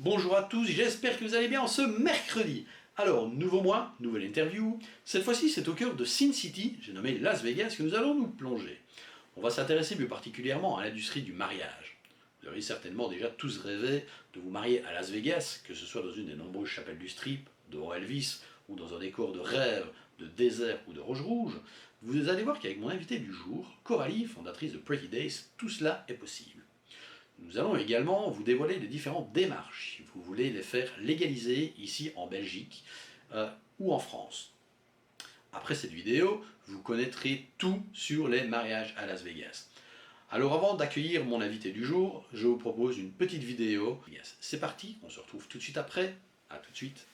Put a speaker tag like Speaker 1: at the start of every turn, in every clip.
Speaker 1: Bonjour à tous, j'espère que vous allez bien en ce mercredi. Alors, nouveau mois, nouvelle interview. Cette fois-ci, c'est au cœur de Sin City, j'ai nommé Las Vegas, que nous allons nous plonger. On va s'intéresser plus particulièrement à l'industrie du mariage. Vous avez certainement déjà tous rêvé de vous marier à Las Vegas, que ce soit dans une des nombreuses chapelles du Strip, de Elvis, ou dans un décor de rêve, de désert ou de roche rouge. Vous allez voir qu'avec mon invité du jour, Coralie, fondatrice de Pretty Days, tout cela est possible. Nous allons également vous dévoiler les différentes démarches, si vous voulez les faire légaliser ici en Belgique ou en France. Après cette vidéo, vous connaîtrez tout sur les mariages à Las Vegas. Alors avant d'accueillir mon invité du jour, je vous propose une petite vidéo. C'est parti, on se retrouve tout de suite après. A tout de suite.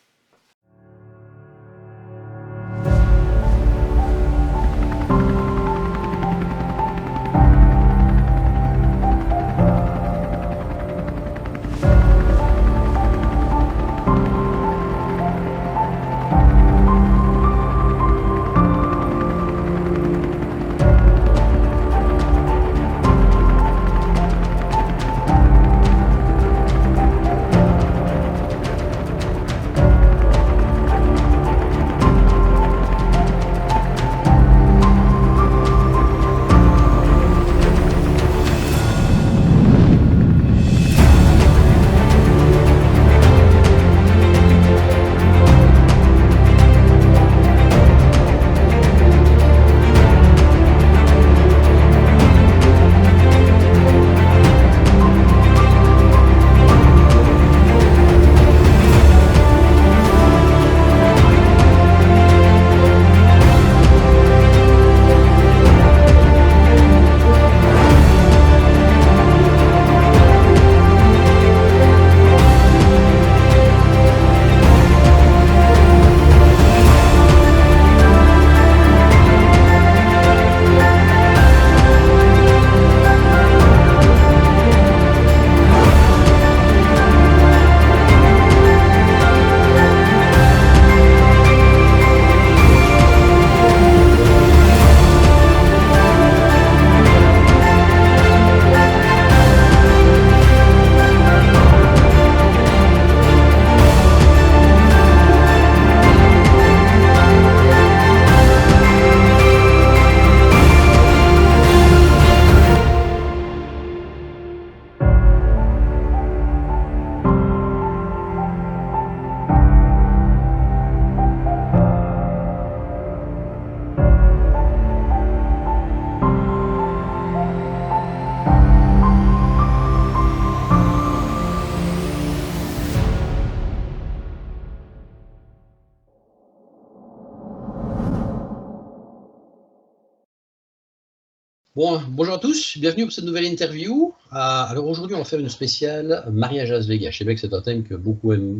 Speaker 2: Bon, bonjour à tous, bienvenue pour cette nouvelle interview. Alors aujourd'hui, on va faire une spéciale mariage à Las Vegas. Je sais bien que c'est un thème que beaucoup aiment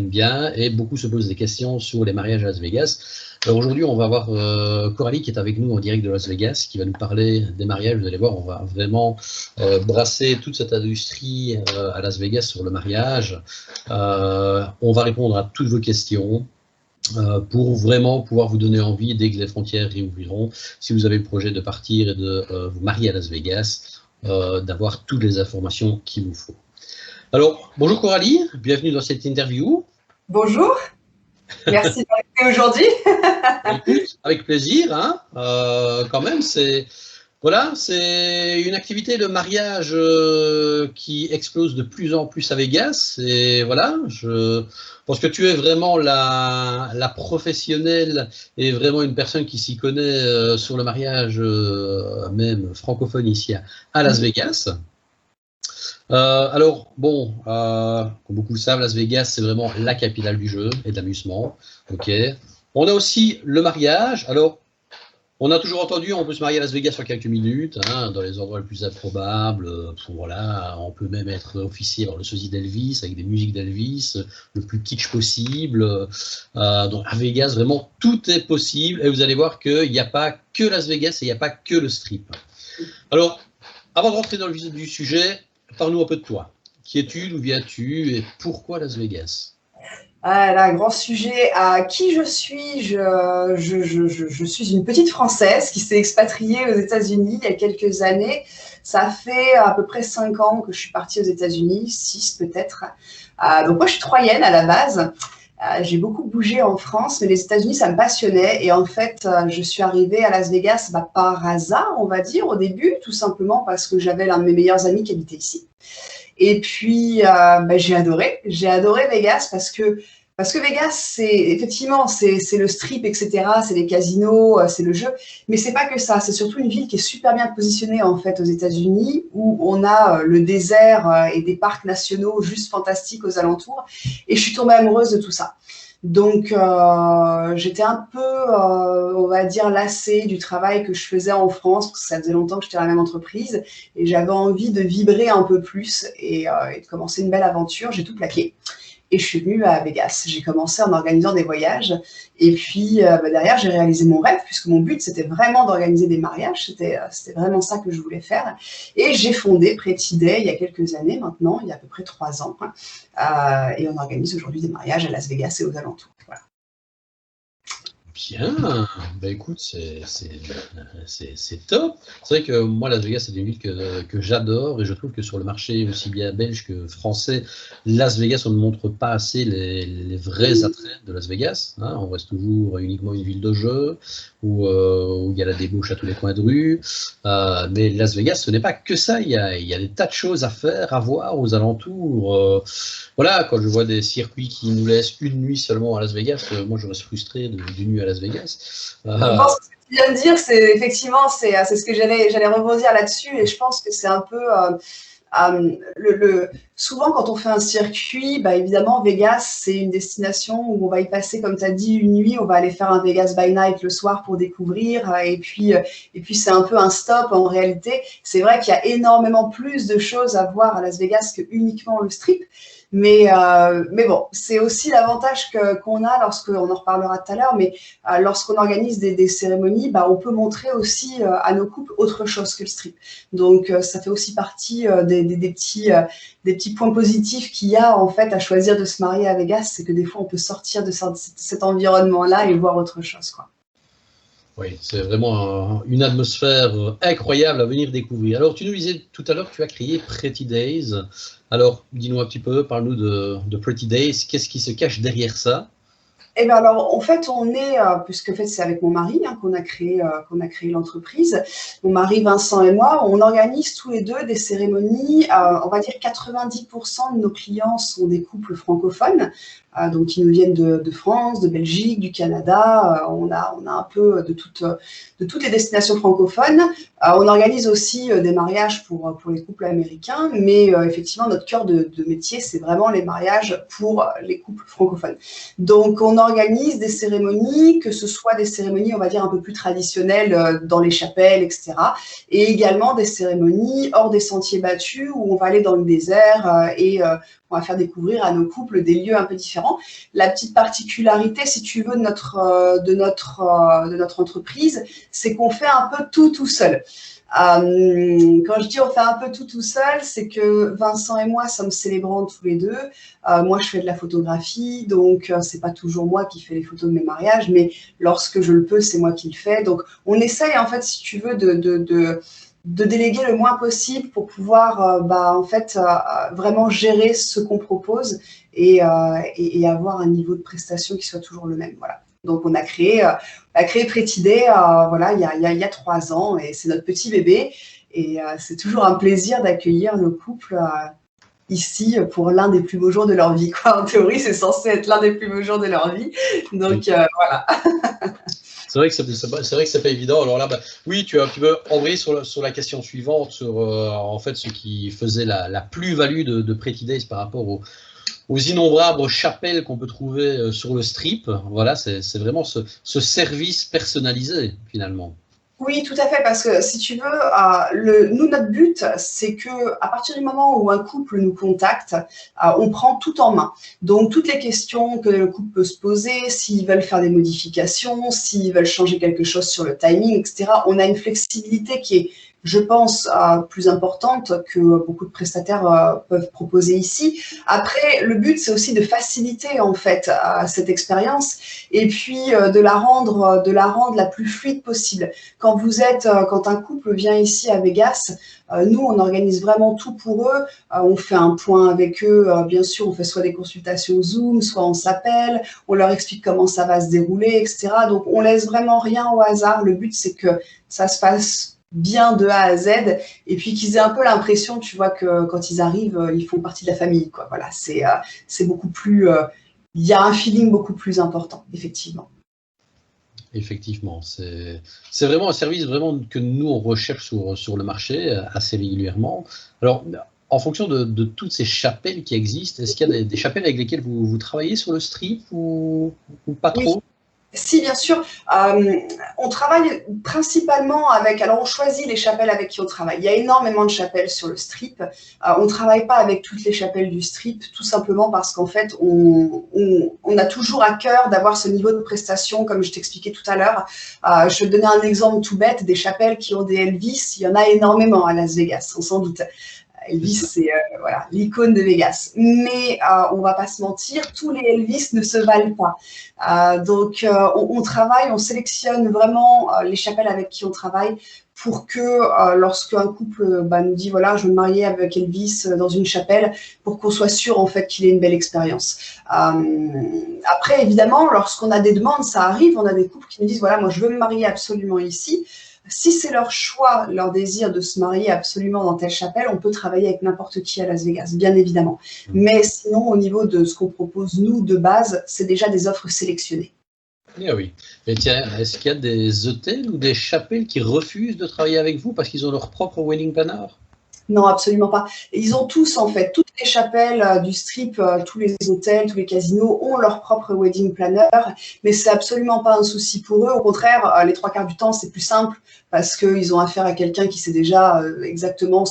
Speaker 2: bien et beaucoup se posent des questions sur les mariages à Las Vegas. Alors aujourd'hui, on va avoir Coralie qui est avec nous en direct de Las Vegas, qui va nous parler des mariages. Vous allez voir, on va vraiment brasser toute cette industrie à Las Vegas sur le mariage. On va répondre à toutes vos questions. Pour vraiment pouvoir vous donner envie, dès que les frontières réouvriront, si vous avez le projet de partir et de vous marier à Las Vegas, d'avoir toutes les informations qu'il vous faut. Alors, bonjour Coralie, bienvenue dans cette interview.
Speaker 3: Bonjour, merci d'être aujourd'hui.
Speaker 2: Écoute, avec plaisir, hein, quand même, c'est une activité de mariage qui explose de plus en plus à Vegas. Et voilà, je pense que tu es vraiment la professionnelle et vraiment une personne qui s'y connaît sur le mariage, même francophone ici à Las Vegas. Alors, bon, comme beaucoup le savent, Las Vegas, c'est vraiment la capitale du jeu et de l'amusement. Ok. On a aussi le mariage. Alors, on a toujours entendu, on peut se marier à Las Vegas en quelques minutes, hein, dans les endroits les plus improbables. Voilà, on peut même être officier dans le sosie d'Elvis, avec des musiques d'Elvis, le plus kitsch possible. Donc à Vegas, vraiment, tout est possible. Et vous allez voir qu'il n'y a pas que Las Vegas et il n'y a pas que le strip. Alors, avant de rentrer dans le vif du sujet, parle-nous un peu de toi. Qui es-tu, d'où viens-tu et pourquoi Las Vegas ?
Speaker 3: Ah là, grand sujet. À qui je suis? Je suis une petite Française qui s'est expatriée aux États-Unis il y a quelques années. Ça fait à peu près 5 ans que je suis partie aux États-Unis, 6 peut-être. Donc moi, je suis troyenne à la base. J'ai beaucoup bougé en France, mais les États-Unis, ça me passionnait. Et en fait, je suis arrivée à Las Vegas par hasard, on va dire, au début, tout simplement parce que j'avais l'un de mes meilleurs amis qui habitait ici. Et puis, j'ai adoré Vegas parce que Vegas, effectivement, c'est le strip, etc., c'est les casinos, c'est le jeu, mais c'est pas que ça, c'est surtout une ville qui est super bien positionnée en fait aux États-Unis, où on a le désert et des parcs nationaux juste fantastiques aux alentours, et je suis tombée amoureuse de tout ça. Donc, j'étais un peu, on va dire, lassée du travail que je faisais en France, parce que ça faisait longtemps que j'étais dans la même entreprise, et j'avais envie de vibrer un peu plus et de commencer une belle aventure. J'ai tout plaqué. Et je suis venue à Vegas. J'ai commencé en organisant des voyages. Et puis, derrière, j'ai réalisé mon rêve, puisque mon but, c'était vraiment d'organiser des mariages. C'était vraiment ça que je voulais faire. Et j'ai fondé Pretty Day il y a quelques années maintenant, il y a à peu près 3 ans. Et on organise aujourd'hui des mariages à Las Vegas et aux alentours. Voilà.
Speaker 2: Bien, bah écoute, c'est top. C'est vrai que moi, Las Vegas, c'est une ville que j'adore et je trouve que sur le marché aussi bien belge que français, Las Vegas, on ne montre pas assez les vrais attraits de Las Vegas. Hein. On reste toujours uniquement une ville de jeu où il y a la débauche à tous les coins de rue. Mais Las Vegas, ce n'est pas que ça. Il y a des tas de choses à faire, à voir aux alentours. Voilà, quand je vois des circuits qui nous laissent une nuit seulement à Las Vegas, moi je reste frustré d'une nuit à Las Vegas.
Speaker 3: Je pense que ce que tu viens de dire, c'est effectivement, c'est ce que j'allais rebondir là-dessus, et je pense que c'est un peu souvent quand on fait un circuit, évidemment Vegas c'est une destination où on va y passer, comme tu as dit, une nuit. On va aller faire un Vegas by night le soir pour découvrir, et puis c'est un peu un stop. En réalité, c'est vrai qu'il y a énormément plus de choses à voir à Las Vegas que uniquement le strip. Mais bon, c'est aussi l'avantage qu'on a lorsqu'on en reparlera tout à l'heure, mais lorsqu'on organise des cérémonies, on peut montrer aussi à nos couples autre chose que le strip. Donc, ça fait aussi partie des petits points positifs qu'il y a en fait à choisir de se marier à Vegas, c'est que des fois, on peut sortir de cet environnement-là et voir autre chose, quoi.
Speaker 2: Oui, c'est vraiment une atmosphère incroyable à venir découvrir. Alors, tu nous disais tout à l'heure que tu as créé Pretty Days. Alors, dis-nous un petit peu, parle-nous de Pretty Days. Qu'est-ce qui se cache derrière ça?
Speaker 3: Eh bien alors, en fait, puisque en fait, c'est avec mon mari qu'on a créé l'entreprise. Mon mari Vincent et moi, on organise tous les deux des cérémonies. On va dire 90% de nos clients sont des couples francophones, donc qui nous viennent de France, de Belgique, du Canada. On a un peu de toutes les destinations francophones. On organise aussi des mariages pour les couples américains, mais effectivement, notre cœur de métier, c'est vraiment les mariages pour les couples francophones. Donc, on organise des cérémonies, que ce soit des cérémonies, on va dire, un peu plus traditionnelles dans les chapelles, etc. Et également des cérémonies hors des sentiers battus où on va aller dans le désert et on va faire découvrir à nos couples des lieux un peu différents. La petite particularité, si tu veux, de notre entreprise, c'est qu'on fait un peu tout seul. Quand je dis on fait un peu tout seul, c'est que Vincent et moi sommes célébrants tous les deux. Moi, je fais de la photographie, donc c'est pas toujours moi qui fais les photos de mes mariages, mais lorsque je le peux, c'est moi qui le fais. Donc, on essaye, en fait, si tu veux, de déléguer le moins possible pour pouvoir en fait, vraiment gérer ce qu'on propose et avoir un niveau de prestation qui soit toujours le même. Voilà. Donc, on a créé Pretty Day voilà, il y a 3 ans, et c'est notre petit bébé. Et c'est toujours un plaisir d'accueillir nos couples ici pour l'un des plus beaux jours de leur vie, quoi. En théorie, c'est censé être l'un des plus beaux jours de leur vie. Donc, voilà.
Speaker 2: C'est vrai que c'est pas évident. Alors là, oui, tu peux envoyer sur la question suivante, sur en fait ce qui faisait la plus-value de Pretty Days par rapport aux innombrables chapelles qu'on peut trouver sur le strip. Voilà, c'est vraiment ce service personnalisé finalement.
Speaker 3: Oui, tout à fait, parce que si tu veux, nous, notre but, c'est que à partir du moment où un couple nous contacte, on prend tout en main. Donc, toutes les questions que le couple peut se poser, s'ils veulent faire des modifications, s'ils veulent changer quelque chose sur le timing, etc., on a une flexibilité qui je pense, plus importante que beaucoup de prestataires peuvent proposer ici. Après, le but, c'est aussi de faciliter en fait cette expérience et puis de la rendre la plus fluide possible. Quand un couple vient ici à Vegas, nous, on organise vraiment tout pour eux. On fait un point avec eux. Bien sûr, on fait soit des consultations Zoom, soit on s'appelle. On leur explique comment ça va se dérouler, etc. Donc, on laisse vraiment rien au hasard. Le but, c'est que ça se passe bien de A à Z et puis qu'ils aient un peu l'impression, tu vois, que quand ils arrivent, ils font partie de la famille, quoi. Voilà, c'est beaucoup plus... il y a un feeling beaucoup plus important, effectivement.
Speaker 2: Effectivement, c'est vraiment un service vraiment que nous, on recherche sur le marché assez régulièrement. Alors, en fonction de toutes ces chapelles qui existent, est-ce qu'il y a des chapelles avec lesquelles vous travaillez sur le strip ou pas trop?
Speaker 3: Oui. Si, bien sûr. On travaille principalement avec... Alors, on choisit les chapelles avec qui on travaille. Il y a énormément de chapelles sur le strip. On ne travaille pas avec toutes les chapelles du strip, tout simplement parce qu'en fait, on a toujours à cœur d'avoir ce niveau de prestation, comme je t'expliquais tout à l'heure. Je vais te donner un exemple tout bête. Des chapelles qui ont des Elvis, il y en a énormément à Las Vegas, on s'en doute. Elvis, c'est voilà, l'icône de Vegas. Mais on ne va pas se mentir, tous les Elvis ne se valent pas. Donc, on travaille, on sélectionne vraiment les chapelles avec qui on travaille pour que lorsqu'un couple nous dit, voilà, je veux me marier avec Elvis dans une chapelle, pour qu'on soit sûr en fait qu'il ait une belle expérience. Après, évidemment, lorsqu'on a des demandes, ça arrive, on a des couples qui nous disent, voilà, moi je veux me marier absolument ici. Si c'est leur choix, leur désir de se marier absolument dans telle chapelle, on peut travailler avec n'importe qui à Las Vegas, bien évidemment. Mais sinon, au niveau de ce qu'on propose, nous, de base, c'est déjà des offres sélectionnées.
Speaker 2: Ah oui. Et tiens, est-ce qu'il y a des hôtels ou des chapelles qui refusent de travailler avec vous parce qu'ils ont leur propre wedding planner?
Speaker 3: Non, absolument pas. Et ils ont tous, en fait, toutes les chapelles du strip, tous les hôtels, tous les casinos ont leur propre wedding planner, mais c'est absolument pas un souci pour eux. Au contraire, les 3/4 du temps, c'est plus simple parce qu'ils ont affaire à quelqu'un qui sait déjà exactement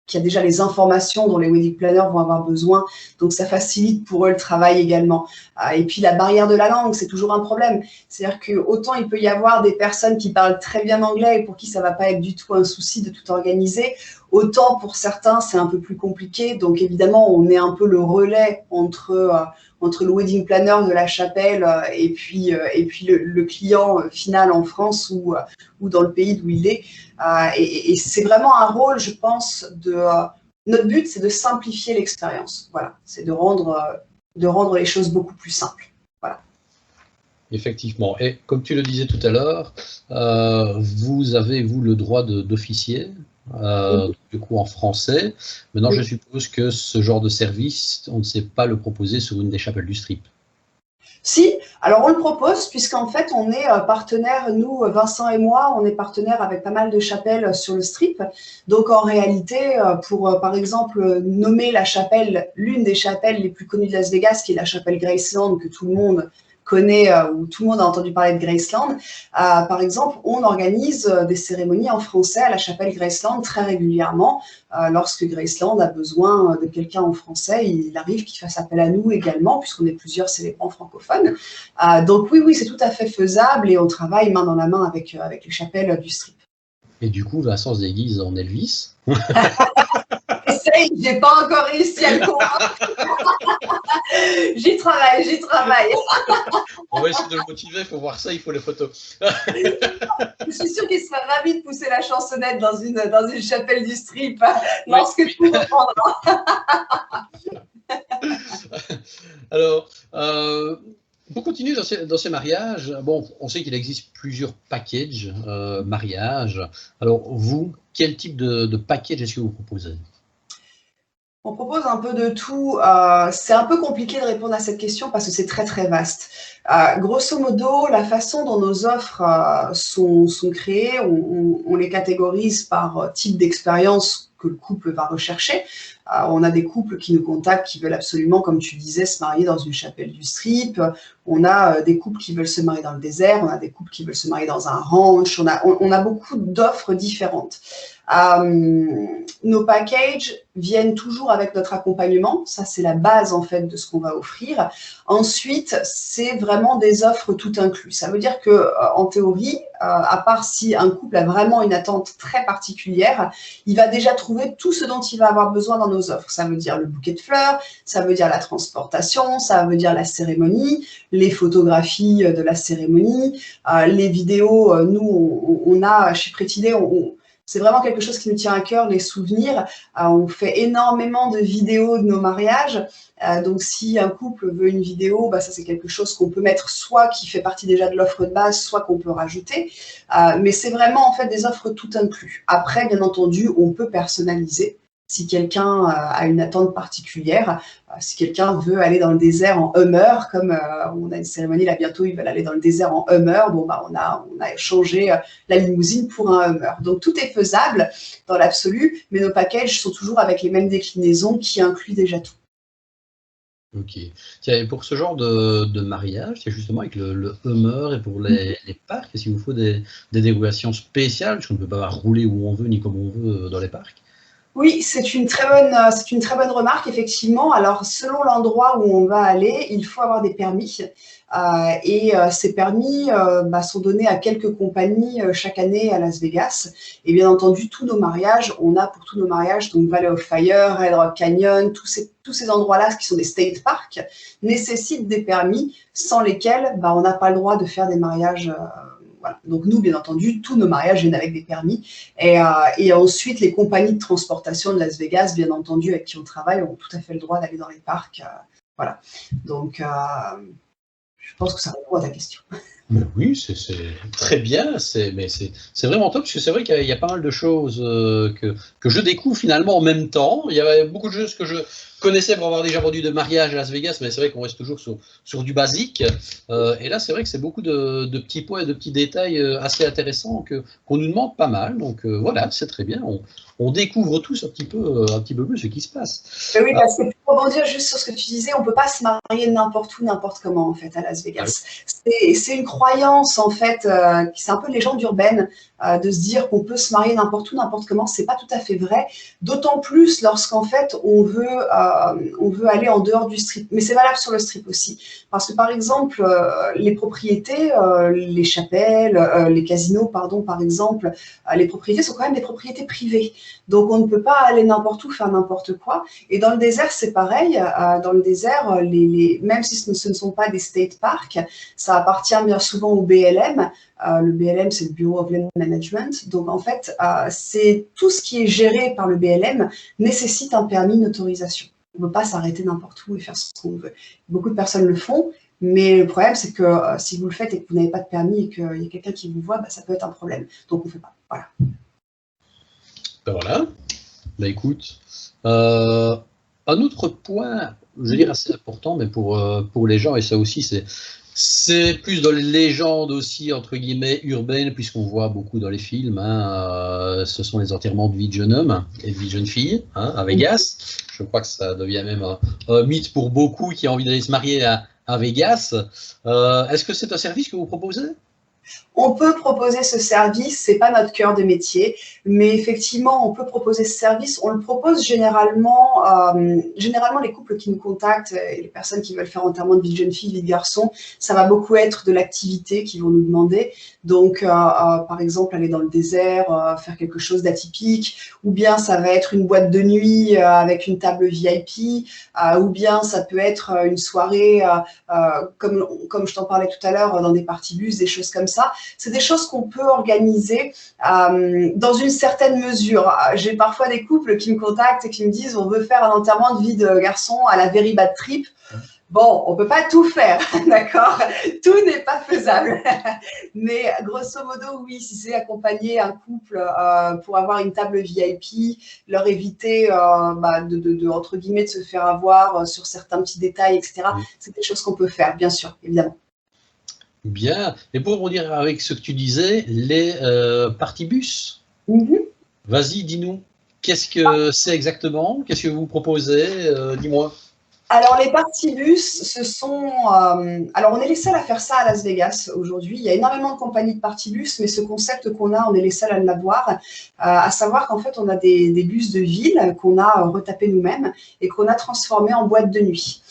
Speaker 3: qui a déjà les informations dont les wedding planners vont avoir besoin. Donc, ça facilite pour eux le travail également. Et puis, la barrière de la langue, c'est toujours un problème. C'est-à-dire qu'autant il peut y avoir des personnes qui parlent très bien anglais et pour qui ça ne va pas être du tout un souci de tout organiser, autant pour certains, c'est un peu plus compliqué. Donc, évidemment, on est un peu le relais entre le wedding planner de la chapelle et puis le client final en France ou dans le pays d'où il est. Et c'est vraiment un rôle, je pense, notre but, c'est de simplifier l'expérience. Voilà, c'est de rendre les choses beaucoup plus simples. Voilà.
Speaker 2: Effectivement. Et comme tu le disais tout à l'heure, vous avez, vous, le droit d'officier, du coup en français. Maintenant, je suppose que ce genre de service, on ne sait pas le proposer sur une des chapelles du strip.
Speaker 3: Si, alors on le propose puisqu'en fait on est partenaire, nous, Vincent et moi, on est partenaire avec pas mal de chapelles sur le strip. Donc en réalité, pour par exemple nommer la chapelle, l'une des chapelles les plus connues de Las Vegas, qui est la chapelle Graceland, que tout le monde connaît, ou tout le monde a entendu parler de Graceland, par exemple, on organise des cérémonies en français à la chapelle Graceland très régulièrement. Lorsque Graceland a besoin de quelqu'un en français, il arrive qu'il fasse appel à nous également, puisqu'on est plusieurs célébrants francophones. Donc oui, c'est tout à fait faisable et on travaille main dans la main avec les chapelles du strip.
Speaker 2: Et du coup, Vincent se déguise en Elvis.
Speaker 3: Essaye, j'ai pas encore réussi à le convaincre. J'y travaille.
Speaker 2: On va essayer de le motiver, il faut voir ça, il faut les photos.
Speaker 3: Je suis sûre qu'il sera ravi de pousser la chansonnette dans une chapelle du strip lorsque tout reprendra.
Speaker 2: Alors, pour continuer dans ces mariages, bon, on sait qu'il existe plusieurs packages mariages. Alors, vous, quel type de package est-ce que vous proposez?
Speaker 3: On propose un peu de tout. C'est un peu compliqué de répondre à cette question parce que c'est très, très vaste. Grosso modo, la façon dont nos offres sont créées, on les catégorise par type d'expérience que le couple va rechercher. On a des couples qui nous contactent, qui veulent absolument, comme tu disais, se marier dans une chapelle du strip. On a des couples qui veulent se marier dans le désert. On a des couples qui veulent se marier dans un ranch. On a beaucoup d'offres différentes. Nos packages viennent toujours avec notre accompagnement. Ça, c'est la base en fait de ce qu'on va offrir. Ensuite, c'est vraiment des offres tout inclus. Ça veut dire que, en théorie, à part si un couple a vraiment une attente très particulière, il va déjà trouver tout ce dont il va avoir besoin dans nos offres. Ça veut dire le bouquet de fleurs, ça veut dire la transportation, ça veut dire la cérémonie, les photographies de la cérémonie, les vidéos. Nous, on a chez Pretty Day, c'est vraiment quelque chose qui nous tient à cœur, les souvenirs. On fait énormément de vidéos de nos mariages. Donc, si un couple veut une vidéo, ça c'est quelque chose qu'on peut mettre, soit qui fait partie déjà de l'offre de base, soit qu'on peut rajouter. Mais c'est vraiment en fait des offres tout inclus. Après, bien entendu, on peut personnaliser. Si quelqu'un a une attente particulière, si quelqu'un veut aller dans le désert en Hummer, comme on a une cérémonie là bientôt, ils veulent aller dans le désert en Hummer, bon, on a changé la limousine pour un Hummer. Donc tout est faisable dans l'absolu, mais nos packages sont toujours avec les mêmes déclinaisons qui incluent déjà tout.
Speaker 2: Ok. Tiens, pour ce genre de mariage, c'est justement avec le Hummer et pour les parcs, est-ce qu'il vous faut des dérogations spéciales, parce qu'on ne peut pas rouler où on veut ni comme on veut dans les parcs?
Speaker 3: Oui, c'est une très bonne remarque, effectivement. Alors, selon l'endroit où on va aller, il faut avoir des permis. Ces permis sont donnés à quelques compagnies chaque année à Las Vegas. Et bien entendu, tous nos mariages, on a pour tous nos mariages, donc Valley of Fire, Red Rock Canyon, tous ces endroits-là, qui sont des state parks, nécessitent des permis sans lesquels on n'a pas le droit de faire des mariages. Voilà. Donc nous, bien entendu, tous nos mariages viennent avec des permis. Et ensuite, les compagnies de transportation de Las Vegas, bien entendu, avec qui on travaille, ont tout à fait le droit d'aller dans les parcs. Voilà. Donc, je pense que ça répond à ta question.
Speaker 2: Mais oui, c'est très bien, mais c'est vraiment top, parce que c'est vrai qu'il y a pas mal de choses que je découvre finalement en même temps. Il y a beaucoup de choses que je connaissais pour avoir déjà vendu de mariage à Las Vegas, mais c'est vrai qu'on reste toujours sur du basique. Et là, c'est vrai que c'est beaucoup de petits points et de petits détails assez intéressants qu'on nous demande pas mal. Donc voilà, c'est très bien. On découvre tous un petit peu plus ce qui se passe.
Speaker 3: Oui, parce que pour rebondir juste sur ce que tu disais, on ne peut pas se marier n'importe où, n'importe comment, en fait, à Las Vegas. Ah oui. C'est une croyance, en fait, c'est un peu une légende urbaine, de se dire qu'on peut se marier n'importe où, n'importe comment. Ce n'est pas tout à fait vrai, d'autant plus lorsqu'en fait, on veut aller en dehors du strip. Mais c'est valable sur le strip aussi. Parce que, par exemple, les propriétés, les chapelles, les casinos, pardon, par exemple, les propriétés sont quand même des propriétés privées. Donc, on ne peut pas aller n'importe où, faire n'importe quoi. Et dans le désert, c'est pareil. Dans le désert, même si ce ne sont pas des state parks, ça appartient bien souvent au BLM. Le BLM, c'est le Bureau of Land Management. Donc, en fait, c'est tout ce qui est géré par le BLM nécessite un permis, une autorisation. On ne peut pas s'arrêter n'importe où et faire ce qu'on veut. Beaucoup de personnes le font, mais le problème, c'est que si vous le faites et que vous n'avez pas de permis et qu'il y a quelqu'un qui vous voit, ça peut être un problème. Donc, on ne fait pas. Voilà.
Speaker 2: Voilà. Écoute, un autre point, je veux dire assez important, mais pour les gens, et ça aussi, c'est plus dans les légendes aussi, entre guillemets, urbaines, puisqu'on voit beaucoup dans les films, ce sont les enterrements de vie de jeune homme et de vie de jeune fille à Vegas. Je crois que ça devient même un mythe pour beaucoup qui ont envie d'aller se marier à Vegas. Est-ce que c'est un service que vous proposez ?
Speaker 3: On peut proposer ce service, c'est pas notre cœur de métier, mais effectivement, on peut proposer ce service. On le propose généralement les couples qui nous contactent et les personnes qui veulent faire enterrement de vie de jeune fille, vie de garçon, ça va beaucoup être de l'activité qu'ils vont nous demander. Donc, par exemple, aller dans le désert, faire quelque chose d'atypique, ou bien ça va être une boîte de nuit avec une table VIP, ou bien ça peut être une soirée, comme je t'en parlais tout à l'heure, dans des parties bus, des choses comme ça. C'est des choses qu'on peut organiser dans une certaine mesure. J'ai parfois des couples qui me contactent et qui me disent on veut faire un enterrement de vie de garçon à la Very Bad Trip. Bon, on ne peut pas tout faire, d'accord? Tout n'est pas faisable. Mais grosso modo, oui, si c'est accompagner un couple pour avoir une table VIP, leur éviter entre guillemets de se faire avoir sur certains petits détails, etc. C'est des choses qu'on peut faire, bien sûr, évidemment.
Speaker 2: Bien. Et pour rebondir avec ce que tu disais, les parties bus, vas-y, dis-nous, qu'est-ce que c'est exactement? Qu'est-ce que vous proposez? Dis-moi.
Speaker 3: Alors, les partibus, ce sont... alors, on est les seuls à faire ça à Las Vegas aujourd'hui. Il y a énormément de compagnies de partibus, mais ce concept qu'on a, on est les seuls à l'avoir. À savoir qu'en fait, on a des bus de ville qu'on a retapés nous-mêmes et qu'on a transformés en boîte de nuit.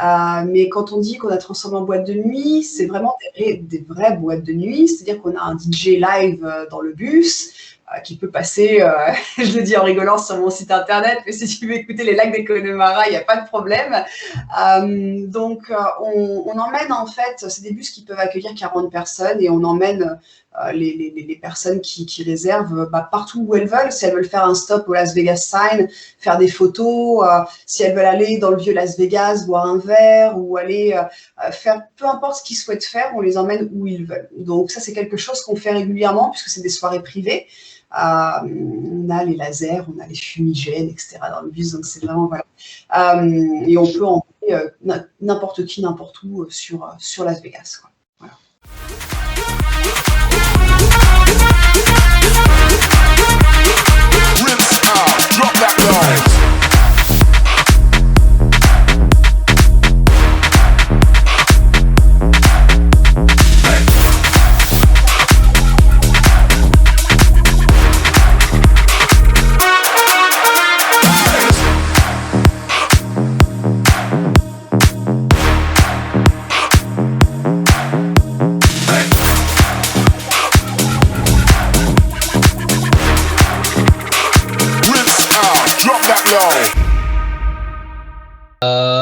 Speaker 3: Mais quand on dit qu'on a transformé en boîte de nuit, c'est vraiment des vraies boîtes de nuit. C'est-à-dire qu'on a un DJ live dans le bus, qui peut passer, je le dis en rigolant sur mon site internet, mais si tu veux écouter les lacs des Connemara, il n'y a pas de problème. Donc, on emmène en fait, c'est des bus qui peuvent accueillir 40 personnes et on emmène les personnes qui réservent partout où elles veulent. Si elles veulent faire un stop au Las Vegas Sign, faire des photos, si elles veulent aller dans le vieux Las Vegas, boire un verre ou aller faire peu importe ce qu'ils souhaitent faire, on les emmène où ils veulent. Donc ça, c'est quelque chose qu'on fait régulièrement puisque c'est des soirées privées. On a les lasers, on a les fumigènes, etc. dans le bus, donc c'est vraiment, voilà. Et on peut emmener n'importe qui, n'importe où sur Las Vegas, quoi. Voilà.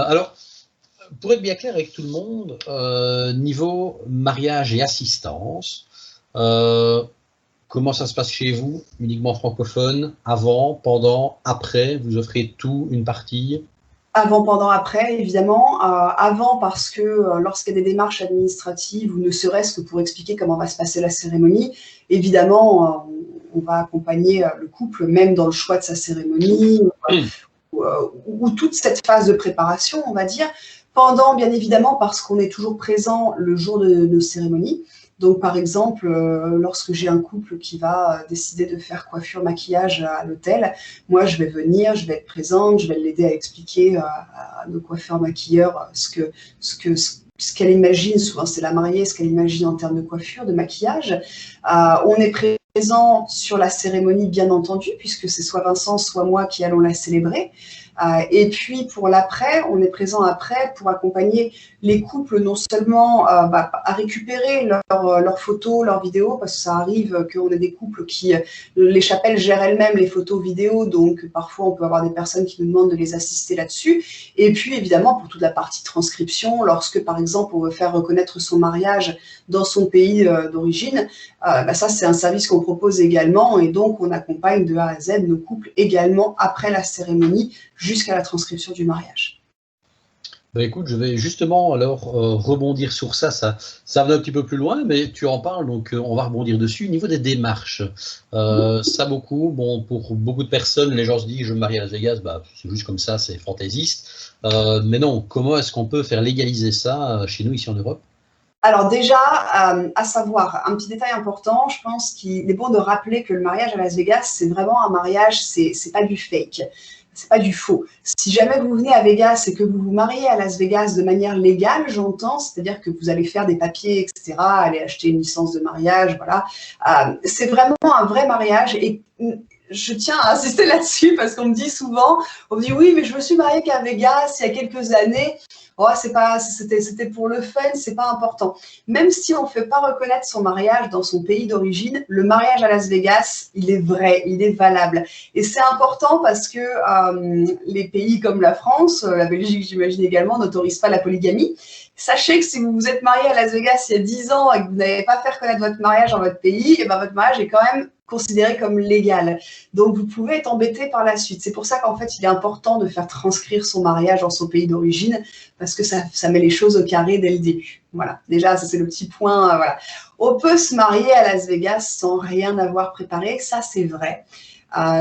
Speaker 2: Alors, pour être bien clair avec tout le monde, niveau mariage et assistance, comment ça se passe chez vous? Uniquement francophone, avant, pendant, après? Vous offrez tout, une partie?
Speaker 3: Avant, pendant, après, évidemment. Avant, parce que lorsqu'il y a des démarches administratives, ou ne serait-ce que pour expliquer comment va se passer la cérémonie, évidemment, on va accompagner le couple, même dans le choix de sa cérémonie, ou toute cette phase de préparation, on va dire. Pendant, bien évidemment, parce qu'on est toujours présent le jour de nos cérémonies. Donc, par exemple, lorsque j'ai un couple qui va décider de faire coiffure, maquillage à l'hôtel, moi, je vais venir, je vais être présente, je vais l'aider à expliquer à nos coiffeurs, maquilleurs ce qu'elle imagine, souvent c'est la mariée, ce qu'elle imagine en termes de coiffure, de maquillage. On est présent sur la cérémonie, bien entendu, puisque c'est soit Vincent, soit moi qui allons la célébrer. Et puis pour l'après, on est présent après pour accompagner les couples non seulement à récupérer leurs photos, leurs vidéos, parce que ça arrive qu'on ait des couples qui, les chapelles gèrent elles-mêmes les photos vidéos, donc parfois on peut avoir des personnes qui nous demandent de les assister là-dessus. Et puis évidemment pour toute la partie transcription, lorsque par exemple on veut faire reconnaître son mariage dans son pays d'origine, ça c'est un service qu'on propose également et donc on accompagne de A à Z nos couples également après la cérémonie jusqu'à la transcription du mariage.
Speaker 2: Écoute, je vais justement alors rebondir sur ça va un petit peu plus loin, mais tu en parles, donc on va rebondir dessus. Au niveau des démarches, ça beaucoup, bon, pour beaucoup de personnes, les gens se disent je me marie à Las Vegas, c'est juste comme ça, c'est fantaisiste. Mais non, comment est-ce qu'on peut faire légaliser ça chez nous, ici en Europe?
Speaker 3: Alors déjà, à savoir, un petit détail important, je pense qu'il est bon de rappeler que le mariage à Las Vegas, c'est vraiment un mariage, c'est pas du fake. C'est pas du faux. Si jamais vous venez à Vegas et que vous vous mariez à Las Vegas de manière légale, j'entends, c'est-à-dire que vous allez faire des papiers, etc., aller acheter une licence de mariage, voilà. C'est vraiment un vrai mariage et je tiens à insister là-dessus parce qu'on me dit souvent, on me dit oui, mais je me suis mariée qu'à Vegas il y a quelques années. Oh, c'était pour le fun, c'est pas important. Même si on ne fait pas reconnaître son mariage dans son pays d'origine, le mariage à Las Vegas, il est vrai, il est valable. Et c'est important parce que les pays comme la France, la Belgique, j'imagine également, n'autorisent pas la polygamie. Sachez que si vous vous êtes marié à Las Vegas il y a 10 ans et que vous n'avez pas fait reconnaître votre mariage dans votre pays, et votre mariage est quand même considéré comme légal. Donc, vous pouvez être embêté par la suite. C'est pour ça qu'en fait, il est important de faire transcrire son mariage dans son pays d'origine parce que ça met les choses au carré dès le début. Voilà, déjà, ça c'est le petit point. Voilà. On peut se marier à Las Vegas sans rien avoir préparé, ça c'est vrai.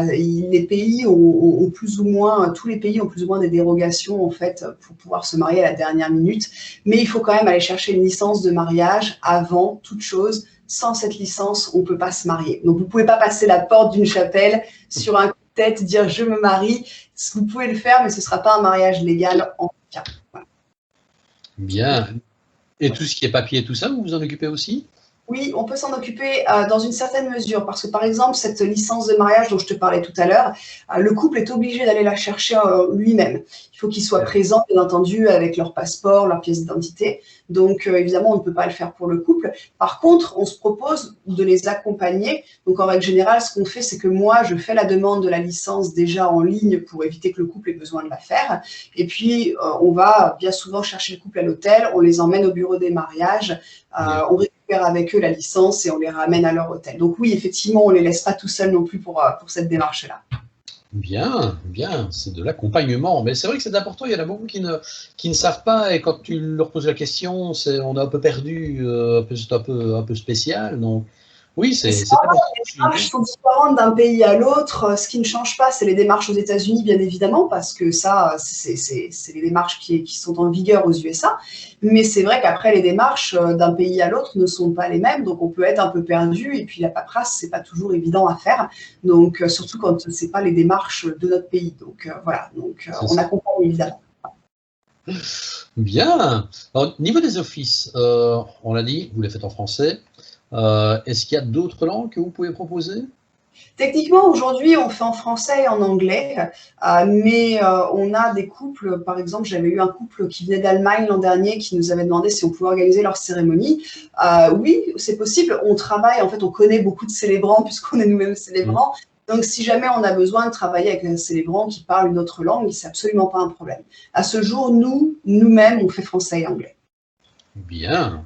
Speaker 3: Les pays ont plus ou moins, tous les pays ont plus ou moins des dérogations en fait pour pouvoir se marier à la dernière minute, mais il faut quand même aller chercher une licence de mariage avant toute chose. Sans cette licence, on ne peut pas se marier. Donc, vous ne pouvez pas passer la porte d'une chapelle sur un coup de tête, dire « je me marie ». Vous pouvez le faire, mais ce ne sera pas un mariage légal en Voilà.
Speaker 2: Bien. Et tout ce qui est papier, tout ça, vous vous en occupez aussi?
Speaker 3: Oui, on peut s'en occuper dans une certaine mesure, parce que par exemple, cette licence de mariage dont je te parlais tout à l'heure, le couple est obligé d'aller la chercher lui-même. Il faut qu'ils soient présents, bien entendu, avec leur passeport, leur pièce d'identité. Donc, évidemment, on ne peut pas le faire pour le couple. Par contre, on se propose de les accompagner. Donc, en règle générale, ce qu'on fait, c'est que moi, je fais la demande de la licence déjà en ligne pour éviter que le couple ait besoin de la faire. Et puis, on va bien souvent chercher le couple à l'hôtel, on les emmène au bureau des mariages, on récupère avec eux la licence et on les ramène à leur hôtel. Donc oui, effectivement, on ne les laisse pas tout seuls non plus pour cette démarche-là.
Speaker 2: Bien, bien, c'est de l'accompagnement. Mais c'est vrai que c'est important, il y en a beaucoup qui ne savent pas, et quand tu leur poses la question, on est un peu perdu, c'est un peu spécial. Donc, oui, c'est important.
Speaker 3: Les démarches sont différentes d'un pays à l'autre. Ce qui ne change pas, c'est les démarches aux États-Unis, bien évidemment, parce que ça, c'est les démarches qui sont en vigueur aux USA. Mais c'est vrai qu'après, les démarches d'un pays à l'autre ne sont pas les mêmes. Donc, on peut être un peu perdu. Et puis, la paperasse, c'est pas toujours évident à faire. Donc, surtout quand ce n'est pas les démarches de notre pays. Donc, voilà. Donc, on accompagne évidemment.
Speaker 2: Bien. Alors, niveau des offices, on l'a dit, vous les faites en français. Est-ce qu'il y a d'autres langues que vous pouvez proposer?
Speaker 3: Techniquement, aujourd'hui, on fait en français et en anglais, mais on a des couples, par exemple, j'avais eu un couple qui venait d'Allemagne l'an dernier qui nous avait demandé si on pouvait organiser leur cérémonie. Oui, c'est possible. On travaille, en fait, on connaît beaucoup de célébrants puisqu'on est nous-mêmes célébrants. Donc, si jamais on a besoin de travailler avec un célébrant qui parle une autre langue, c'est absolument pas un problème. À ce jour, nous-mêmes, on fait français et anglais.
Speaker 2: Bien.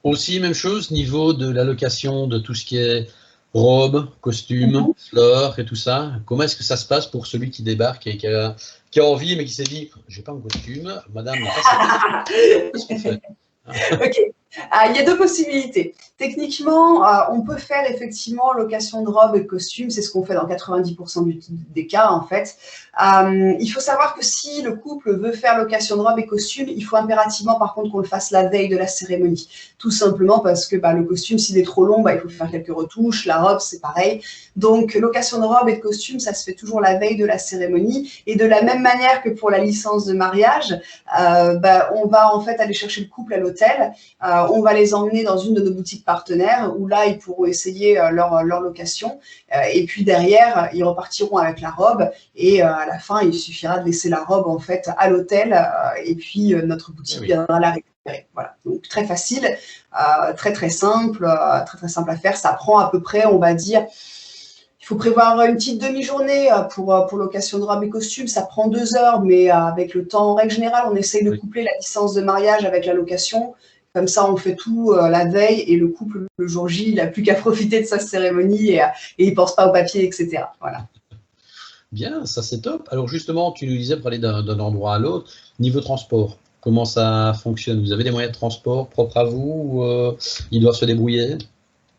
Speaker 2: Aussi, même chose, niveau de l'allocation de tout ce qui est robe, costume, fleurs et tout ça. Comment est-ce que ça se passe pour celui qui débarque et qui a envie, mais qui s'est dit, j'ai pas un costume, madame n'a pas cette... Qu'est-ce qu'on fait?
Speaker 3: Ok. Il y a deux possibilités. Techniquement, on peut faire effectivement location de robe et de costume, c'est ce qu'on fait dans 90% des cas en fait. Il faut savoir que si le couple veut faire location de robe et costume, il faut impérativement par contre qu'on le fasse la veille de la cérémonie. Tout simplement parce que le costume, s'il est trop long, il faut faire quelques retouches, la robe c'est pareil. Donc location de robe et de costume, ça se fait toujours la veille de la cérémonie. Et de la même manière que pour la licence de mariage, on va en fait aller chercher le couple à l'hôtel. On va les emmener dans une de nos boutiques partenaires où là, ils pourront essayer leur location. Et puis derrière, ils repartiront avec la robe. Et à la fin, il suffira de laisser la robe en fait à l'hôtel. Et puis notre boutique viendra la récupérer. Voilà. Donc très facile, très simple à faire. Ça prend à peu près, on va dire, il faut prévoir une petite demi-journée pour location de robe et costume. Ça prend 2 heures, mais avec le temps, en règle générale, on essaye de coupler la licence de mariage avec la location. Comme ça, on fait tout la veille et le couple, le jour J, il n'a plus qu'à profiter de sa cérémonie et il ne pense pas au papier, etc. Voilà.
Speaker 2: Bien, ça c'est top. Alors justement, tu nous disais pour aller d'un endroit à l'autre, niveau transport, comment ça fonctionne? Vous avez des moyens de transport propres à vous ou ils doivent se débrouiller?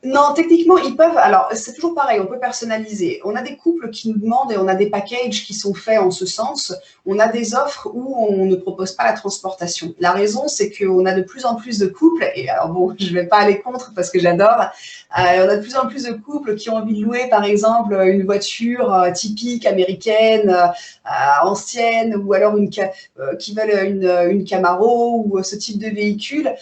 Speaker 3: Non, techniquement, ils peuvent. Alors, c'est toujours pareil, on peut personnaliser. On a des couples qui nous demandent et on a des packages qui sont faits en ce sens. On a des offres où on ne propose pas la transportation. La raison, c'est qu'on a de plus en plus de couples, et alors bon, je ne vais pas aller contre parce que j'adore. On a de plus en plus de couples qui ont envie de louer, par exemple, une voiture typique américaine, ancienne, ou alors qui veulent une Camaro ou ce type de véhicule.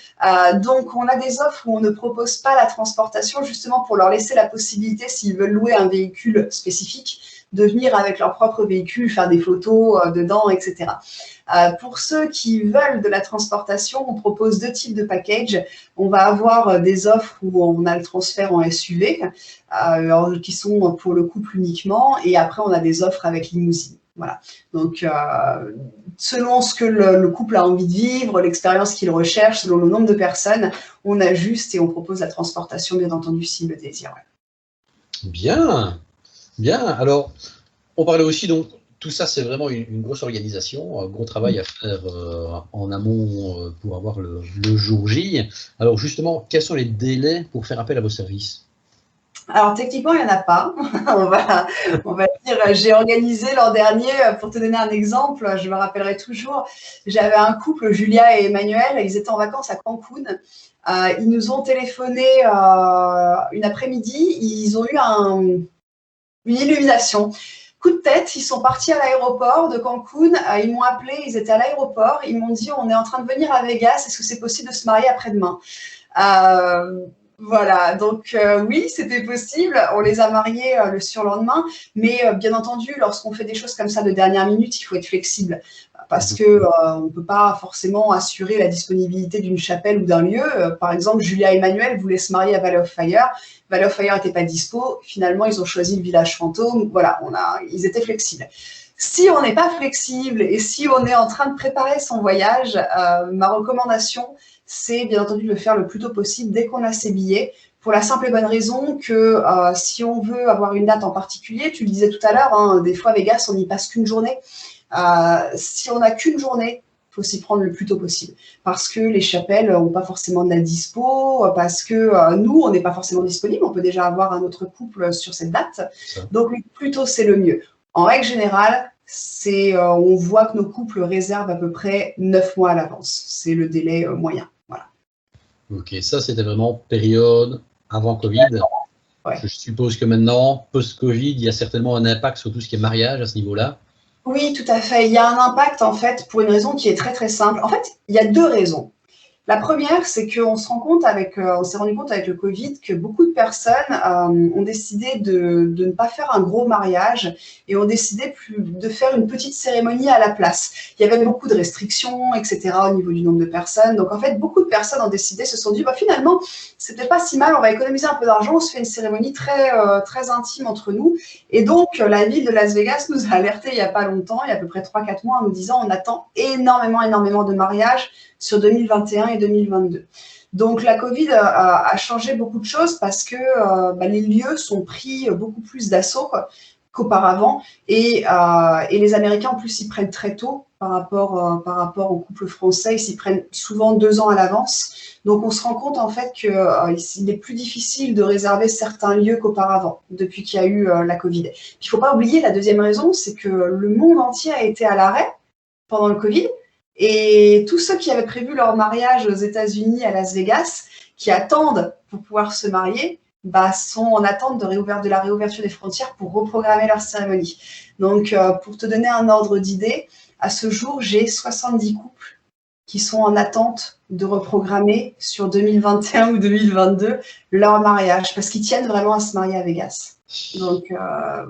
Speaker 3: Donc, on a des offres où on ne propose pas la transportation justement pour leur laisser la possibilité, s'ils veulent louer un véhicule spécifique, de venir avec leur propre véhicule, faire des photos dedans, etc. Pour ceux qui veulent de la transportation, on propose 2 types de packages. On va avoir des offres où on a le transfert en SUV, qui sont pour le couple uniquement, et après on a des offres avec limousine. Voilà. Donc, selon ce que le couple a envie de vivre, l'expérience qu'il recherche, selon le nombre de personnes, on ajuste et on propose la transportation, bien entendu, s'il le désire.
Speaker 2: Bien, bien. Alors, on parlait aussi, donc, tout ça, c'est vraiment une grosse organisation, un gros travail à faire en amont pour avoir le jour J. Alors, justement, quels sont les délais pour faire appel à vos services?
Speaker 3: Alors, techniquement, il n'y en a pas. on va dire, j'ai organisé l'an dernier, pour te donner un exemple, je me rappellerai toujours, j'avais un couple, Julia et Emmanuel, ils étaient en vacances à Cancun. Ils nous ont téléphoné une après-midi, ils ont eu une illumination. coup de tête, ils sont partis à l'aéroport de Cancun, ils m'ont appelé, ils étaient à l'aéroport, ils m'ont dit on est en train de venir à Vegas, est-ce que c'est possible de se marier après-demain? Voilà, donc oui, c'était possible, on les a mariés le surlendemain, mais bien entendu, lorsqu'on fait des choses comme ça de dernière minute, il faut être flexible, parce que on ne peut pas forcément assurer la disponibilité d'une chapelle ou d'un lieu. Par exemple, Julia et Emmanuel voulaient se marier à Valley of Fire, Valley of Fire n'était pas dispo, finalement ils ont choisi le village fantôme, voilà, ils étaient flexibles. Si on n'est pas flexible et si on est en train de préparer son voyage, ma recommandation, c'est bien entendu de le faire le plus tôt possible dès qu'on a ses billets, pour la simple et bonne raison que si on veut avoir une date en particulier, tu le disais tout à l'heure, hein, des fois Vegas, on n'y passe qu'une journée. Si on n'a qu'une journée, il faut s'y prendre le plus tôt possible, parce que les chapelles n'ont pas forcément de la dispo, parce que nous, on n'est pas forcément disponible, on peut déjà avoir un autre couple sur cette date, donc le plus tôt, c'est le mieux. En règle générale, on voit que nos couples réservent à peu près 9 mois à l'avance. C'est le délai moyen. Voilà.
Speaker 2: Ok, ça c'était vraiment période avant Covid. Ouais. Je suppose que maintenant, post-Covid, il y a certainement un impact sur tout ce qui est mariage à ce niveau-là.
Speaker 3: Oui, tout à fait. Il y a un impact en fait pour une raison qui est très très simple. En fait, il y a deux raisons. La première, c'est qu'on s'est rendu compte avec le Covid que beaucoup de personnes ont décidé de ne pas faire un gros mariage et ont décidé de faire une petite cérémonie à la place. Il y avait beaucoup de restrictions, etc. au niveau du nombre de personnes. Donc en fait, beaucoup de personnes ont décidé, se sont dit, bah, finalement, c'était pas si mal, on va économiser un peu d'argent, on se fait une cérémonie très, très intime entre nous. Et donc, la ville de Las Vegas nous a alerté il n'y a pas longtemps, il y a à peu près 3-4 mois, en nous disant, on attend énormément de mariages sur 2021 et 2022. Donc la Covid a changé beaucoup de choses parce que les lieux sont pris beaucoup plus d'assaut qu'auparavant et les Américains en plus s'y prennent très tôt par rapport aux couples français, ils s'y prennent souvent 2 ans à l'avance. Donc on se rend compte en fait qu'il est plus difficile de réserver certains lieux qu'auparavant depuis qu'il y a eu la Covid. Il ne faut pas oublier la deuxième raison, c'est que le monde entier a été à l'arrêt pendant le Covid. Et tous ceux qui avaient prévu leur mariage aux États-Unis, à Las Vegas, qui attendent pour pouvoir se marier, sont en attente de la réouverture des frontières pour reprogrammer leur cérémonie. Donc, pour te donner un ordre d'idée, à ce jour, j'ai 70 couples qui sont en attente de reprogrammer sur 2021 ou 2022 leur mariage, parce qu'ils tiennent vraiment à se marier à Vegas. Donc,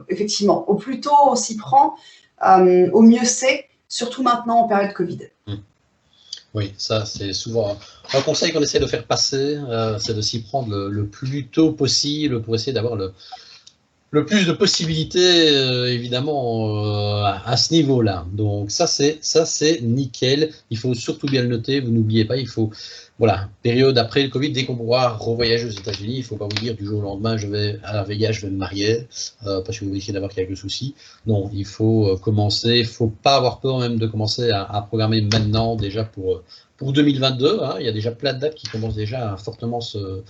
Speaker 3: effectivement, au plus tôt on s'y prend, au mieux c'est, surtout maintenant en période Covid.
Speaker 2: Oui, ça c'est souvent un conseil qu'on essaie de faire passer, c'est de s'y prendre le plus tôt possible pour essayer d'avoir le plus de possibilités, évidemment, à ce niveau-là. Donc ça c'est nickel. Il faut surtout bien le noter, vous n'oubliez pas, il faut, voilà, période après le Covid, dès qu'on pourra revoyager aux États-Unis, il ne faut pas vous dire du jour au lendemain, je vais à Vegas, je vais me marier, parce que vous risquez d'avoir quelques soucis. Non, il faut commencer, il ne faut pas avoir peur même de commencer à programmer maintenant, déjà pour 2022, hein. Il y a déjà plein de dates qui commencent déjà à fortement se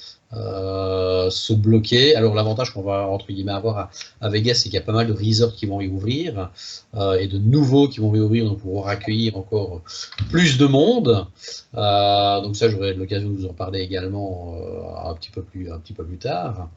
Speaker 2: bloquer. Alors l'avantage qu'on va entre guillemets avoir à Vegas, c'est qu'il y a pas mal de resorts qui vont y ouvrir et de nouveaux qui vont y ouvrir, donc pour accueillir encore plus de monde. Donc ça, j'aurai l'occasion de vous en parler également un petit peu plus tard.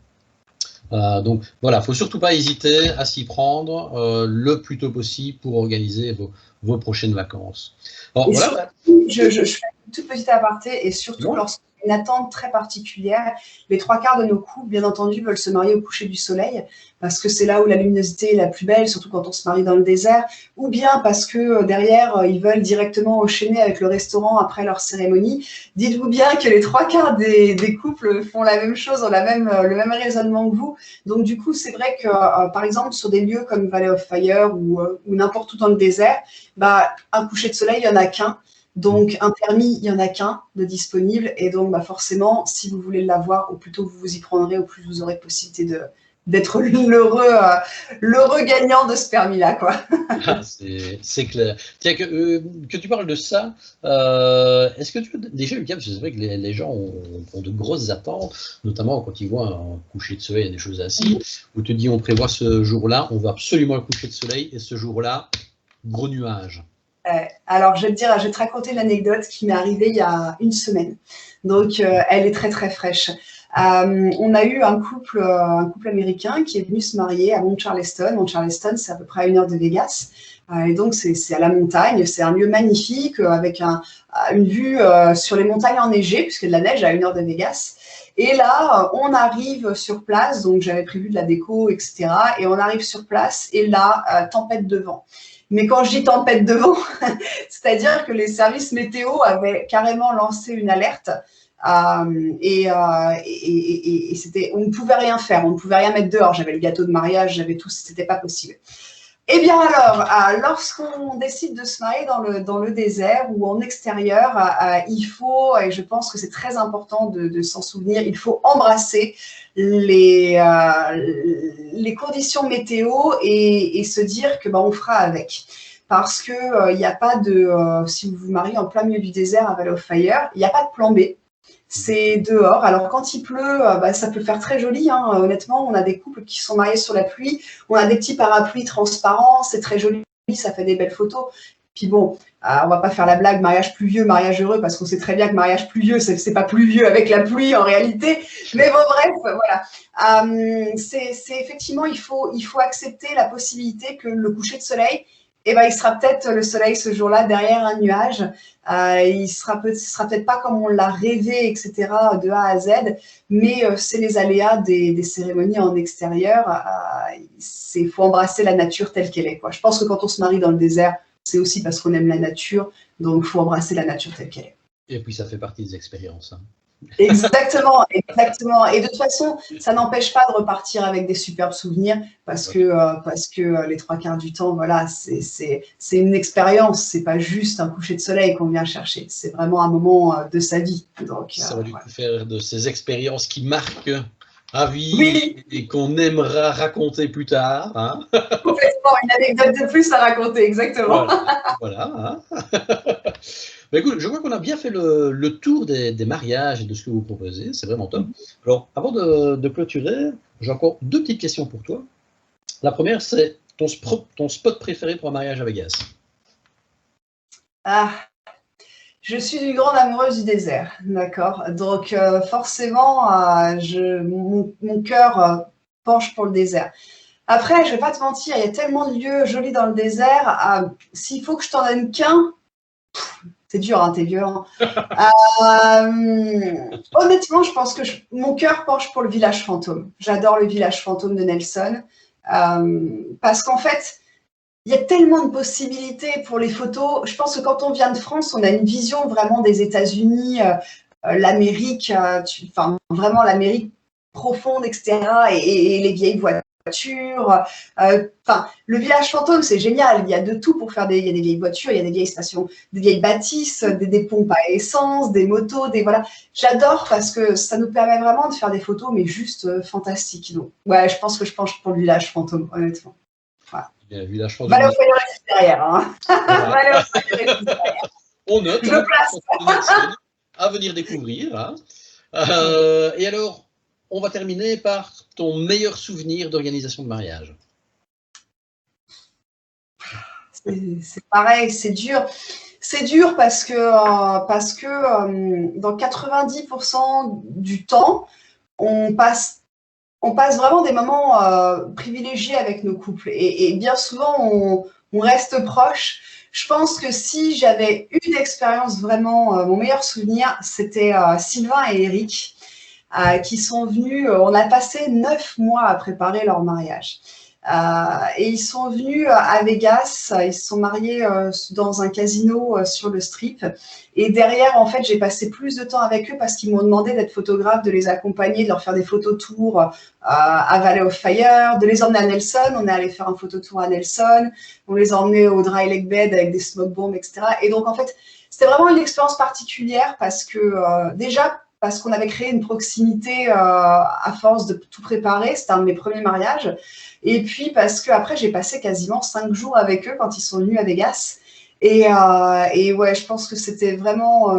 Speaker 2: Donc voilà, il ne faut surtout pas hésiter à s'y prendre le plus tôt possible pour organiser vos prochaines vacances. Alors, voilà.
Speaker 3: Je fais une toute petite aparté, et surtout lorsqu'il y a une attente très particulière, les 3/4 de nos couples, bien entendu, veulent se marier au coucher du soleil, parce que c'est là où la luminosité est la plus belle, surtout quand on se marie dans le désert, ou bien parce que derrière, ils veulent directement enchaîner avec le restaurant après leur cérémonie. Dites-vous bien que les 3/4 des couples font la même chose, ont le même raisonnement que vous. Donc du coup, c'est vrai que, par exemple, sur des lieux comme Valley of Fire ou n'importe où dans le désert, un coucher de soleil, il n'y en a qu'un. Donc, un permis, il n'y en a qu'un de disponible. Et donc, forcément, si vous voulez l'avoir, au plus tôt vous vous y prendrez, au plus vous aurez possibilité d'être l'heureux gagnant de ce permis-là, quoi.
Speaker 2: C'est clair. Tiens, que tu parles de ça, est-ce que tu as déjà eu le cas, parce que c'est vrai que les gens ont de grosses attentes, notamment quand ils voient un coucher de soleil et des choses ainsi, où tu te dis on prévoit ce jour-là, on va absolument un coucher de soleil, et ce jour-là, gros nuage.
Speaker 3: Alors, je vais te raconter une anecdote qui m'est arrivée il y a une semaine. Donc, elle est très, très fraîche. On a eu un couple américain qui est venu se marier à Mount Charleston. Mount Charleston, c'est à peu près à 1 heure de Vegas. Et donc, c'est à la montagne. C'est un lieu magnifique avec une vue sur les montagnes enneigées, puisqu'il y a de la neige à 1 heure de Vegas. Et là, on arrive sur place. Donc, j'avais prévu de la déco, etc. Et on arrive sur place. Et là, tempête de vent. Mais quand je dis tempête de vent, c'est-à-dire que les services météo avaient carrément lancé une alerte. Et on ne pouvait rien faire, on ne pouvait rien mettre dehors. J'avais le gâteau de mariage, j'avais tout, c'était pas possible. Eh bien alors, lorsqu'on décide de se marier dans le désert ou en extérieur, il faut, et je pense que c'est très important de s'en souvenir, il faut embrasser les conditions météo et se dire que on fera avec. Parce que il n'y a pas de, si vous vous mariez en plein milieu du désert à Valley of Fire, il n'y a pas de plan B. C'est dehors. Alors, quand il pleut, ça peut faire très joli. Honnêtement, on a des couples qui sont mariés sur la pluie. On a des petits parapluies transparents. C'est très joli. Ça fait des belles photos. Puis bon, on va pas faire la blague mariage pluvieux, mariage heureux, parce qu'on sait très bien que mariage pluvieux, c'est pas pluvieux avec la pluie en réalité. Mais bon, bref, voilà. C'est effectivement, il faut accepter la possibilité que le coucher de soleil, il sera peut-être le soleil ce jour-là derrière un nuage. Il sera peut-être pas comme on l'a rêvé, etc., de A à Z, mais c'est les aléas des cérémonies en extérieur. Il faut embrasser la nature telle qu'elle est, quoi. Je pense que quand on se marie dans le désert, c'est aussi parce qu'on aime la nature, donc il faut embrasser la nature telle qu'elle est.
Speaker 2: Et puis ça fait partie des expériences.
Speaker 3: Exactement, exactement. Et de toute façon, ça n'empêche pas de repartir avec des superbes souvenirs parce que les 3/4 du temps, voilà, c'est une expérience. C'est pas juste un coucher de soleil qu'on vient chercher. C'est vraiment un moment de sa vie. Donc,
Speaker 2: ça va du coup faire de ces expériences qui marquent à vie,
Speaker 3: oui,
Speaker 2: et qu'on aimera raconter plus tard. Hein.
Speaker 3: Complètement, une anecdote de plus à raconter, exactement.
Speaker 2: Voilà. Mais écoute, je crois qu'on a bien fait le tour des mariages et de ce que vous proposez. C'est vraiment top. Alors, avant de clôturer, j'ai encore 2 petites questions pour toi. La première, c'est ton spot préféré pour un mariage à Vegas.
Speaker 3: Je suis une grande amoureuse du désert, d'accord. Donc, forcément, mon cœur penche pour le désert. Après, je ne vais pas te mentir, il y a tellement de lieux jolis dans le désert. S'il faut que je t'en donne qu'un, c'est dur, t'es violent. Honnêtement, je pense que mon cœur penche pour le village fantôme. J'adore le village fantôme de Nelson. Parce qu'en fait, il y a tellement de possibilités pour les photos. Je pense que quand on vient de France, on a une vision vraiment des États-Unis, l'Amérique, vraiment l'Amérique profonde, etc. Et les vieilles voitures. Le village fantôme, c'est génial. Il y a de tout pour faire il y a des vieilles voitures, il y a des vieilles stations, des vieilles bâtisses, des pompes à essence, des motos, voilà. J'adore parce que ça nous permet vraiment de faire des photos, mais juste fantastiques. Donc, ouais, je pense que je penche pour le village fantôme, honnêtement. Voilà.
Speaker 2: Le village fantôme.
Speaker 3: Valley of Fire reste derrière. Hein.
Speaker 2: Voilà. On note.
Speaker 3: Je le place.
Speaker 2: À venir découvrir. Hein. Et alors, on va terminer par ton meilleur souvenir d'organisation de mariage.
Speaker 3: C'est pareil, c'est dur. C'est dur parce que dans 90% du temps, on passe vraiment des moments privilégiés avec nos couples. Et bien souvent, on reste proche. Je pense que si j'avais une expérience vraiment, mon meilleur souvenir, c'était Sylvain et Eric. Qui sont venus, on a passé 9 mois à préparer leur mariage. Et ils sont venus à Vegas, ils se sont mariés dans un casino sur le Strip. Et derrière, en fait, j'ai passé plus de temps avec eux parce qu'ils m'ont demandé d'être photographe, de les accompagner, de leur faire des phototours à Valley of Fire, de les emmener à Nelson. On est allé faire un phototour à Nelson, on les a emmenés au dry lake bed avec des smoke bombs, etc. Et donc, en fait, c'était vraiment une expérience particulière parce que déjà, parce qu'on avait créé une proximité à force de tout préparer. C'était un de mes premiers mariages. Et puis, parce qu'après, j'ai passé quasiment 5 jours avec eux quand ils sont venus à Vegas. Et ouais, je pense que c'était vraiment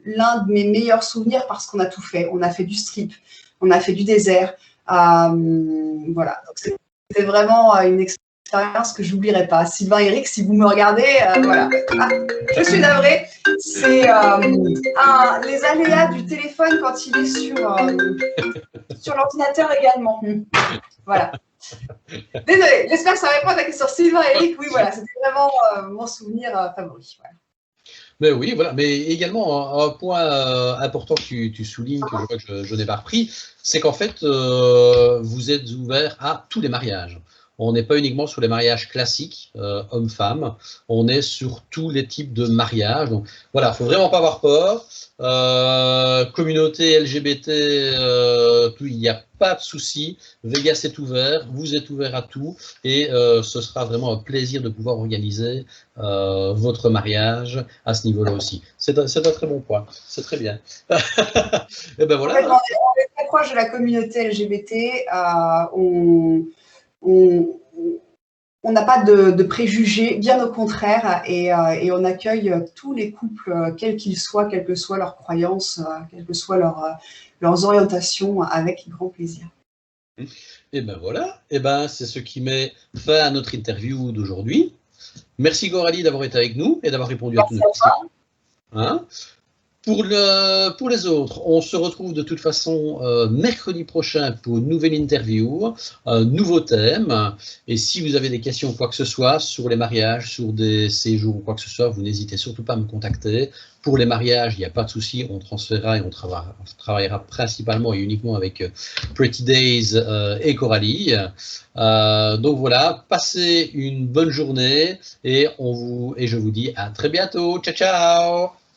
Speaker 3: l'un de mes meilleurs souvenirs parce qu'on a tout fait. On a fait du strip, on a fait du désert. Voilà. Donc, c'était vraiment une expérience expérience que j'oublierai pas. Sylvain, Eric, si vous me regardez, voilà. Ah, je suis navrée. C'est les aléas du téléphone quand il est sur l'ordinateur également. Voilà. Désolée, j'espère que ça répond à ta question. Sylvain, Eric, oui, voilà, c'était vraiment mon souvenir favori. Voilà.
Speaker 2: Mais oui, voilà. Mais également, un point important que tu soulignes, que je vois que je n'ai pas repris, c'est qu'en fait, vous êtes ouvert à tous les mariages. On n'est pas uniquement sur les mariages classiques, hommes-femmes, on est sur tous les types de mariages. Donc voilà, il ne faut vraiment pas avoir peur. Communauté LGBT, il n'y a pas de souci. Vegas est ouvert, vous êtes ouvert à tout et ce sera vraiment un plaisir de pouvoir organiser votre mariage à ce niveau-là aussi. C'est un très bon point, c'est très bien. Et ben voilà.
Speaker 3: En fait, on est très proche de la communauté LGBT. On n'a pas de préjugés, bien au contraire, et on accueille tous les couples, quels qu'ils soient, quelles que soient leurs croyances, quelles que soient leurs orientations, avec grand plaisir.
Speaker 2: Et ben voilà, et ben c'est ce qui met fin à notre interview d'aujourd'hui. Merci Coralie d'avoir été avec nous et d'avoir répondu à toutes nos questions. Hein? Pour les autres, on se retrouve de toute façon mercredi prochain pour une nouvelle interview, un nouveau thème. Et si vous avez des questions ou quoi que ce soit sur les mariages, sur des séjours ou quoi que ce soit, vous n'hésitez surtout pas à me contacter. Pour les mariages, il n'y a pas de souci, on transférera et on travaillera principalement et uniquement avec Pretty Days et Coralie. Donc voilà, passez une bonne journée et je vous dis à très bientôt. Ciao, ciao!